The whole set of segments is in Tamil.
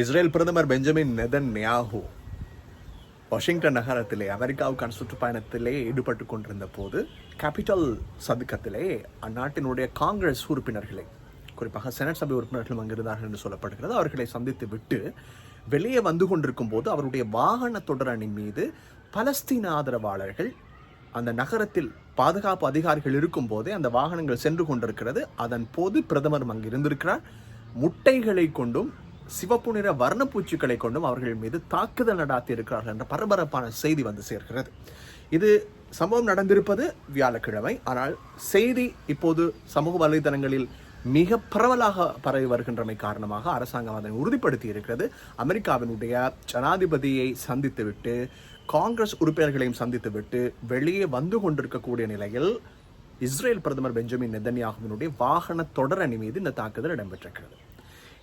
இஸ்ரேல் பிரதமர் பெஞ்சமின் நெதன்யாஹூ வாஷிங்டன் நகரத்திலே அமெரிக்காவுக்கான சுற்றுப்பயணத்திலே ஈடுபட்டு கொண்டிருந்த போது கேபிட்டல் சதுக்கத்திலே அந்நாட்டினுடைய காங்கிரஸ் உறுப்பினர்களை, குறிப்பாக செனட் சபை உறுப்பினர்களும் அங்கிருந்தார்கள் என்று சொல்லப்படுகிறது, அவர்களை சந்தித்து விட்டு வெளியே வந்து கொண்டிருக்கும் போது அவருடைய வாகன தொடரணி மீது பலஸ்தீன ஆதரவாளர்கள் அந்த நகரத்தில் பாதுகாப்பு அதிகாரிகள் இருக்கும் போதே அந்த வாகனங்கள் சென்று கொண்டிருக்கிறது. அதன் போது பிரதமர் அங்கு இருந்திருக்கிறார். முட்டைகளை கொண்டும் சிவப்பு நிற வர்ணப்பூச்சிகளை கொண்டும் அவர்கள் மீது தாக்குதல் நடாத்தி இருக்கிறார்கள் என்ற பரபரப்பான செய்தி வந்து சேர்க்கிறது. இது சம்பவம் நடந்திருப்பது வியாழக்கிழமை. ஆனால் செய்தி இப்போது சமூக வலைதளங்களில் மிக பரவலாக பரவி வருகின்றமை காரணமாக அரசாங்கம் அதனை உறுதிப்படுத்தி இருக்கிறது. அமெரிக்காவினுடைய ஜனாதிபதியை சந்தித்துவிட்டு காங்கிரஸ் உறுப்பினர்களையும் சந்தித்துவிட்டு வெளியே வந்து கொண்டிருக்கக்கூடிய நிலையில் இஸ்ரேல் பிரதமர் பெஞ்சமின் நெதன்யாஹூவினுடைய வாகன தொடரணி மீது இந்த தாக்குதல் இடம்பெற்றிருக்கிறது.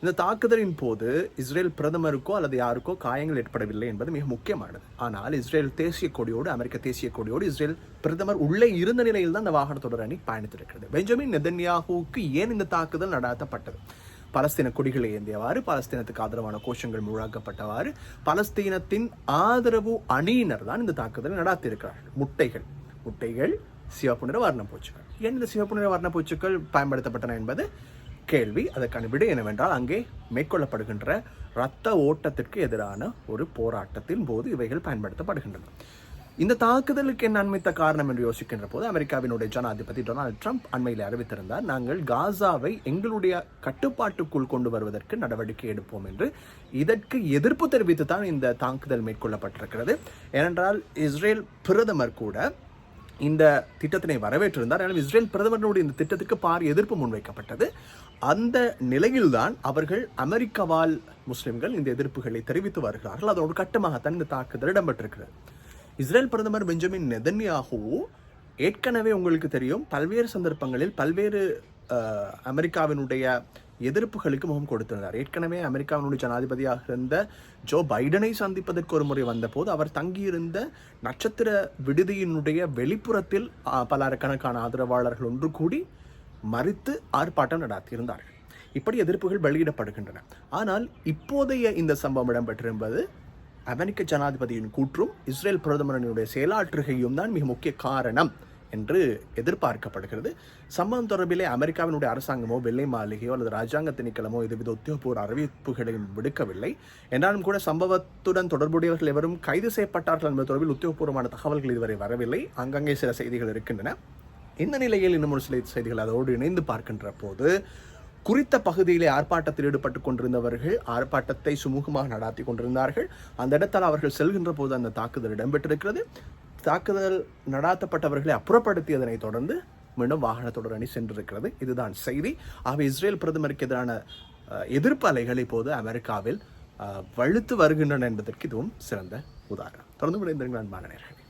இந்த தாக்குதலின் போது இஸ்ரேல் பிரதமருக்கோ அல்லது யாருக்கோ காயங்கள் ஏற்படவில்லை என்பது மிக முக்கியமானது. ஆனால் இஸ்ரேல் தேசிய கொடியோடு, அமெரிக்க தேசிய கொடியோடு இஸ்ரேல் பிரதமர் உள்ளே இருந்த நிலையில் தான் இந்த வாகன தொடரணி பயணித்திருக்கிறது. பெஞ்சமின் நெதன்யாஹூவுக்கு ஏன் இந்த தாக்குதல் நடாத்தப்பட்டது? பலஸ்தீன கொடிகளை ஏந்தியவாறு, பலஸ்தீனத்துக்கு ஆதரவான கோஷங்கள் முழக்கப்பட்டவாறு பலஸ்தீனத்தின் ஆதரவு அணியினர் தான் இந்த தாக்குதலை நடாத்தியிருக்கிறார்கள். முட்டைகள் சிவப்பு நிற வர்ணப்பூச்சுக்கள். ஏன் இந்த சிவப்பு நிற வர்ணப்பூச்சுக்கள் பயன்படுத்தப்பட்டன என்பது கேள்வி. அதற்கான விடை என்னவென்றால், அங்கே மேற்கொள்ளப்படுகின்ற இரத்த ஓட்டத்திற்கு எதிரான ஒரு போராட்டத்தின் போது இவைகள் பயன்படுத்தப்படுகின்றன. இந்த தாக்குதலுக்கு என்ன அண்மைத்த காரணம் என்று யோசிக்கின்ற போது அமெரிக்காவினுடைய ஜனாதிபதி டொனால்ட் ட்ரம்ப் அண்மையில் அறிவித்திருந்தார், நாங்கள் காசாவை எங்களுடைய கட்டுப்பாட்டுக்குள் கொண்டு வருவதற்கு நடவடிக்கை எடுப்போம் என்று. இதற்கு எதிர்ப்பு தெரிவித்து தான் இந்த தாக்குதல் மேற்கொள்ளப்பட்டிருக்கிறது. ஏனென்றால் இஸ்ரேல் பிரதமர் கூட இந்த திட்டத்தினை வரவேற்றிருந்தார். ஆனால் இஸ்ரேல் பிரதமருடைய இந்த திட்டத்துக்கு பாரிய எதிர்ப்பு முன்வைக்கப்பட்டது. அந்த நிலையில்தான் அவர்கள் அமெரிக்க வாழ் முஸ்லிம்கள் இந்த எதிர்ப்புகளை தெரிவித்து வருகிறார்கள். அதோடு கட்டமாகத்தான் இந்த தாக்குதல் இடம்பெற்றிருக்கிறது. இஸ்ரேல் பிரதமர் பெஞ்சமின் நெதன்யாஹூ ஏற்கனவே உங்களுக்கு தெரியும், பல்வேறு சந்தர்ப்பங்களில் பல்வேறு அமெரிக்காவினுடைய எதிர்ப்புகளுக்கு முகம் கொடுத்திருந்தார். ஏற்கனவே அமெரிக்காவினுடைய ஜனாதிபதியாக இருந்த ஜோ பைடனை சந்திப்பதற்கு ஒரு முறை வந்தபோது அவர் தங்கியிருந்த நட்சத்திர விடுதியினுடைய வெளிப்புறத்தில் பலக்கணக்கான ஆதரவாளர்கள் ஒன்று கூடி மறித்து ஆர்ப்பாட்டம் நடாத்தியிருந்தார்கள். இப்படி எதிர்ப்புகள் வெளியிடப்படுகின்றன. ஆனால் இப்போதைய இந்த சம்பவம் இடம்பெற்றிருப்பது அமெரிக்க ஜனாதிபதியின் கூற்றும் இஸ்ரேல் பிரதமரனுடைய செயலாற்றுகையும் தான் மிக முக்கிய காரணம் என்று எதிர்பார்க்கப்படுகிறது. சம்பவம் தொடர்பிலே அமெரிக்காவினுடைய அரசாங்கமோ, வெள்ளை மாளிகையோ அல்லது ராஜாங்க திணைக்களமோ இதுவித உத்தியோகபூர்வ அறிவிப்புகளையும் விடுக்கவில்லை. என்றாலும் கூட சம்பவத்துடன் தொடர்புடையவர்கள் எவரும் கைது செய்யப்பட்டார்கள் என்பது தொடர்பில் உத்தியோகபூர்வமான தகவல்கள் இதுவரை வரவில்லை. அங்கங்கே சில செய்திகள் இருக்கின்றன. இந்த நிலையில் இன்னும் ஒரு சில செய்திகள் அதோடு இணைந்து பார்க்கின்ற போது, குறித்த பகுதியிலே ஆர்ப்பாட்டத்தில் ஈடுபட்டுக் கொண்டிருந்தவர்கள் ஆர்ப்பாட்டத்தை சுமூகமாக நடாத்தி கொண்டிருந்தார்கள். அந்த இடத்தால் அவர்கள் செல்கின்ற போது அந்த தாக்குதல் இடம்பெற்றிருக்கிறது. தாக்குதல் நடாத்தப்பட்டவர்களை அப்புறப்படுத்தியதனை தொடர்ந்து மீண்டும் வாகன தொடரணி சென்றிருக்கிறது. இதுதான் செய்தி. ஆகவே இஸ்ரேல் பிரதமருக்கு எதிரான எதிர்ப்பு அலைகள் இப்போது அமெரிக்காவில் வலுத்து வருகின்றன என்பதற்கு இதுவும் சிறந்த உதாரணம். தொடர்ந்து அன்பான நேயர்களே.